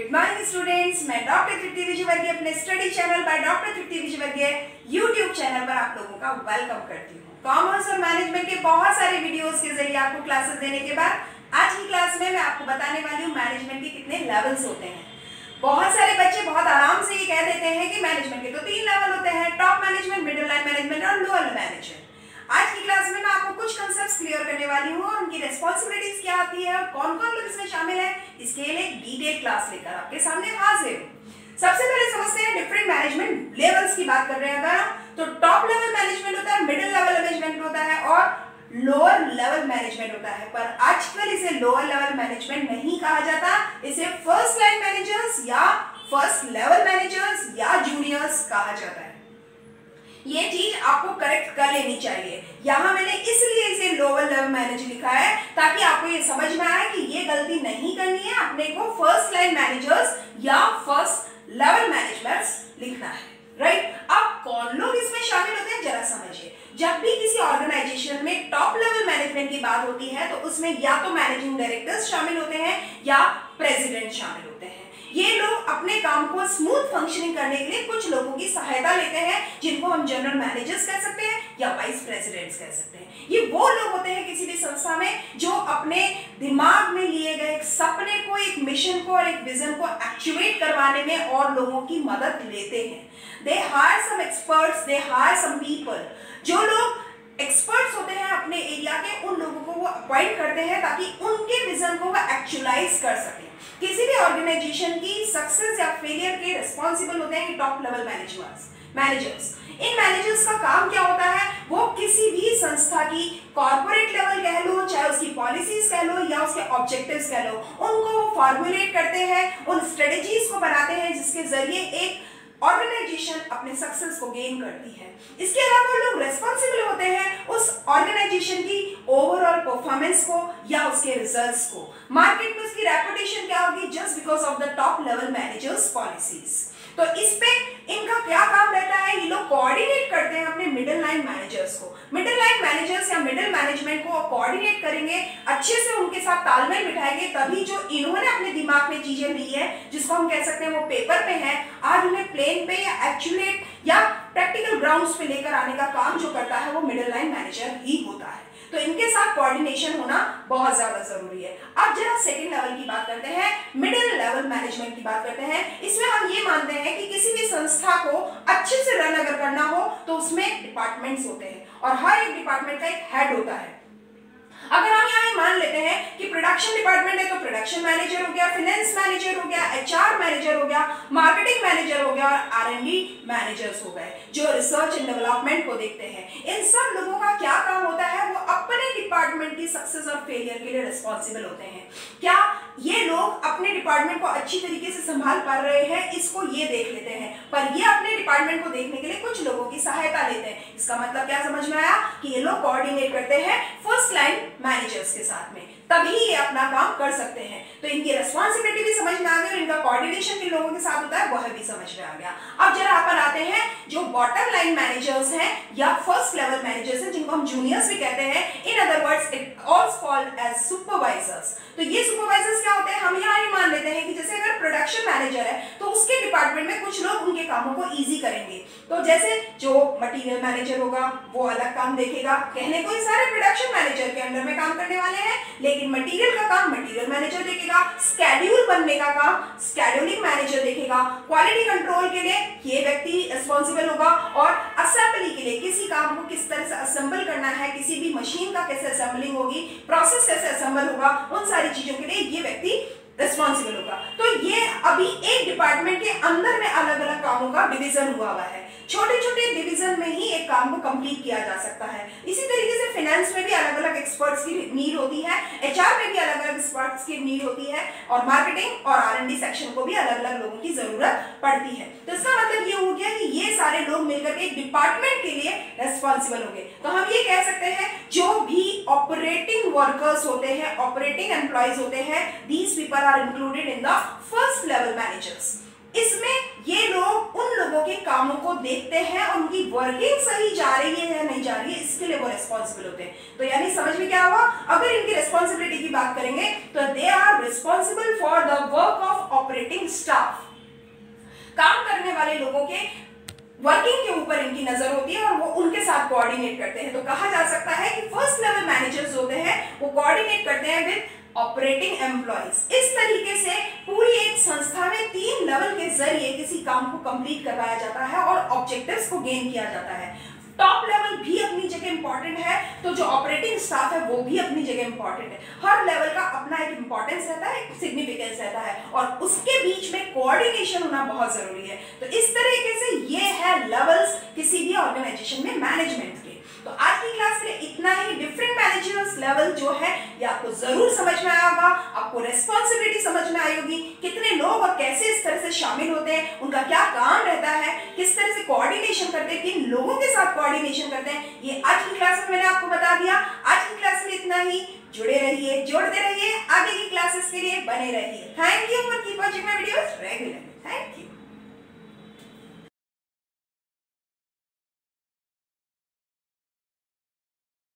Good morning students, मैं doctor तृप्ति विजयवर्गीय अपने study channel by doctor Tripti Vijayvargiya YouTube channel पर आप लोगों का वेलकम करती हूँ। कॉमर्स और मैनेजमेंट के बहुत सारे वीडियोस के जरिए आपको क्लासेस देने के बाद आज की क्लास में मैं आपको बताने वाली हूँ मैनेजमेंट के कितने लेवल्स होते हैं। बहुत सारे बच्चे बहुत आराम से ये कह देते हैं कि मैनेजमेंट के तो 3 लेवल होते हैं, top management, middle line management और लोअर मैनेजमेंट। आज की क्लास में मैं आपको कुछ कांसेप्ट्स क्लियर करने वाली हूँ और उनकी रिस्पांसिबिलिटीज क्या आती है और कौन कौन लोग इसमें शामिल है, इसके लिए एक डिटेल क्लास लेकर आपके सामने हाजिर हूँ। सबसे पहले समझते हैं डिफरेंट मैनेजमेंट लेवल्स की बात कर रहे हैं अगर हम, तो टॉप लेवल मैनेजमेंट होता है, मिडिल लेवल मैनेजमेंट होता है और लोअर लेवल मैनेजमेंट होता है। पर आजकल इसे लोअर लेवल मैनेजमेंट नहीं कहा जाता, इसे फर्स्ट लाइन मैनेजर्स या फर्स्ट लेवल मैनेजर्स या जूनियर्स कहा जाता है। ये चीज आपको करेक्ट कर लेनी चाहिए। यहाँ मैंने इसलिए इसे लोअर लेवल मैनेजर लिखा है ताकि आपको ये समझ में आए कि ये गलती नहीं करनी है, अपने को फर्स्ट लाइन मैनेजर्स या फर्स्ट लेवल मैनेजर्स लिखना है, राइट। अब कौन लोग इसमें शामिल होते हैं जरा समझिए। जब भी किसी ऑर्गेनाइजेशन में टॉप लेवल मैनेजमेंट की बात होती है तो उसमें या तो मैनेजिंग डायरेक्टर्स शामिल होते हैं या प्रेसिडेंट शामिल होते हैं। ये लोग अपने काम को स्मूथ फंक्शनिंग करने के लिए कुछ लोगों की सहायता लेते हैं जिनको हम जनरल मैनेजर्स कह सकते हैं या वाइस प्रेसिडेंट्स कह सकते हैं। ये वो लोग होते हैं किसी भी संस्था में जो अपने दिमाग में लिए गए एक सपने को, एक मिशन को और एक विजन को एक्चुएट करवाने में और लोगों की मदद लेते हैं। They hire some experts, they hire some people. जो लोग एक्सपर्ट्स होते हैं अपने एरिया के, उन लोगों को वो अपॉइंट करते हैं ताकि उनके विजन को वो एक्चुअलाइज कर सके। किसी भी ऑर्गेनाइजेशन की सक्सेस या फेलियर के रिस्पॉन्सिबल होते हैं टॉप लेवल मैनेजर्स। इन मैनेजर्स का काम क्या होता है, वो किसी भी संस्था की कॉर्पोरेट लेवल कह लो, चाहे उसकी पॉलिसीज कह लो या उसके ऑब्जेक्टिव्स कह लो, उनको वो फॉर्मुलेट करते हैं, उन स्ट्रेटजीज को बनाते हैं जिसके जरिए एक ऑर्गेनाइजेशन अपने सक्सेस को गेन करती है। इसके अलावा लोग रेस्पॉन्सिबल होते हैं उस ऑर्गेनाइजेशन की ओवरऑल परफॉर्मेंस को या उसके रिजल्ट्स को। मार्केट में उसकी रेपुटेशन क्या होगी just because of the top level managers policies. तो इस पे इनका क्या काम रहता है, ये लोग कोऑर्डिनेट करते हैं अपने मिडिल लाइन मैनेजर्स को। मिडिल लाइन मैनेजर्स या मिडिल मैनेजमेंट को कोऑर्डिनेट करेंगे, अच्छे से उनके साथ तालमेल बिठाएंगे, तभी जो इन्होंने अपने दिमाग में चीजें ली है जिसको हम कह सकते हैं वो पेपर पे है, आज उन्हें प्लेन पे या एक्चुएट या प्रैक्टिकल ग्राउंड्स पे लेकर आने का काम जो करता है वो मिडिल लाइन मैनेजर ही होता है। तो इनके साथ कोऑर्डिनेशन होना बहुत ज्यादा जरूरी है। अब जरा सेकंड लेवल की बात करते हैं, मिडिल लेवल मैनेजमेंट की बात करते हैं। इसमें हम ये मानते हैं कि किसी भी संस्था को अच्छे से रन अगर करना हो तो उसमें डिपार्टमेंट्स होते हैं और हर एक डिपार्टमेंट का एक हेड होता है। अगर हम यहाँ मान लेते हैं कि प्रोडक्शन डिपार्टमेंट है तो प्रोडक्शन मैनेजर हो गया, फाइनेंस मैनेजर हो गया, एचआर मैनेजर हो गया, मार्केटिंग मैनेजर हो गया और आर&डी मैनेजर्स हो गए जो रिसर्च एंड डेवलपमेंट को देखते हैं। इन सब लोगों का क्या काम होता है, वो अपने डिपार्टमेंट की सक्सेस और फेलियर के लिए रिस्पॉन्सिबल होते हैं। क्या ये लोग अपने डिपार्टमेंट को अच्छी तरीके से संभाल पा रहे हैं, इसको ये देख लेते हैं, पर ये अपने डिपार्टमेंट को देखने के लिए कुछ लोगों की सहायता लेते हैं। इसका मतलब क्या समझ में आया कि ये लोग कोऑर्डिनेट करते हैं फर्स्ट लाइन मैनेजर्स के साथ में, तभी ये अपना काम कर सकते हैं। तो इनकी रिस्पॉन्सिबिलिटी भी समझ में आ गई और इनका कोऑर्डिनेशन किन लोगों के साथ होता है वह भी समझ में आ गया। अब जरा अपन आते हैं जो बॉटम लाइन मैनेजर्स हैं या फर्स्ट लेवल मैनेजर्स हैं जिनको हम जूनियर्स भी कहते हैं। In other words it also called as supervisors. तो ये सुपरवाइजर्स क्या होते हैं, हम यहाँ ये मान लेते हैं कि जैसे अगर प्रोडक्शन मैनेजर है तो उसके डिपार्टमेंट में कुछ लोग उनके कामों को ईजी करेंगे। तो जैसे जो मटीरियल मैनेजर होगा वो अलग काम देखेगा, कहने को ये सारे प्रोडक्शन मैनेजर के अंडर में काम करने वाले हैं, लेकिन मटेरियल का काम मटेरियल मैनेजर देखेगा, स्केड्यूल बनने का काम स्केड्यूलिंग मैनेजर देखेगा, क्वालिटी कंट्रोल के लिए ये व्यक्ति रिस्पॉन्सिबल होगा और असेंबली के लिए किसी काम को किस तरह से असेंबल करना है, किसी भी मशीन का कैसे असेंबलिंग होगी, प्रोसेस कैसे असेंबल होगा, उन सारी चीजों के लिए ये व्यक्ति रिस्पॉन्सिबल होगा। तो ये अभी एक डिपार्टमेंट के अंदर में अलग अलग कामों का डिवीजन हुआ है। छोटे छोटे डिवीजन में ही एक काम को कंप्लीट किया जा सकता है। इसी तरीके से फाइनेंस में भी अलग अलग एक्सपर्ट्स की नीड होती है, एचआर में भी अलग अलग एक्सपर्ट्स की नीड होती है और मार्केटिंग और आर&डी सेक्शन को भी अलग अलग लोगों की जरूरत पड़ती है। तो इसका मतलब ये हो गया कि ये सारे लोग मिलकर एक डिपार्टमेंट के लिए रेस्पॉन्सिबल हो गए। तो हम ये कह सकते हैं जो भी ऑपरेटिंग वर्कर्स होते हैं, ऑपरेटिंग एम्प्लॉयज होते हैं, these people are included in the first level managers. इसमें ये लोग उन लोगों के कामों को देखते हैं और उनकी वर्किंग सही जा रही है या नहीं जा रही है, इसके लिए वो रिस्पॉन्सिबल होते हैं। तो यानी समझ में क्या हुआ, अगर इनकी रिस्पॉन्सिबिलिटी की बात करेंगे तो they are responsible for the work of operating staff. काम करने वाले लोगों के वर्किंग के ऊपर इनकी नजर होती है और वो उनके साथ कोऑर्डिनेट करते हैं। तो कहा जा सकता है कि फर्स्ट लेवल मैनेजर्स होते हैं वो कोऑर्डिनेट करते हैं विद ऑपरेटिंग एम्प्लॉइज। इस तरीके से पूरी एक संस्था में 3 लेवल के जरिए किसी काम को कंप्लीट करवाया जाता है और ऑब्जेक्टिव्स को गेन किया जाता है। टॉप लेवल भी अपनी जगह इंपॉर्टेंट है, तो जो ऑपरेटिंग स्टाफ है वो भी अपनी जगह इंपॉर्टेंट है। हर लेवल का अपना एक इंपॉर्टेंस रहता है, एक सिग्निफिकेंस रहता है और उसके बीच में कोऑर्डिनेशन होना बहुत जरूरी है। तो इस तरीके से ये है लेवल्स किसी भी ऑर्गेनाइजेशन में मैनेजमेंट के। तो आज की क्लास में इतना ही। डिफरेंट मैनेजर्स लेवल जो है ये आपको जरूर समझ में आया होगा, आपको रिस्पॉन्सिबिलिटी समझ में आई होगी, कितने लोग और कैसे इस तरह से शामिल होते हैं, उनका क्या काम रहता है, किस तरह से कोऑर्डिनेशन करते हैं, किन लोगों के साथ कोऑर्डिनेशन करते हैं, ये आज की क्लास में मैंने आपको बता दिया। आज की क्लास में इतना ही। जुड़े रहिए, जोड़ते रहिए, आगे की क्लासेस के लिए बने रहिए। Thank you for keep watching my videos regularly. Thank you.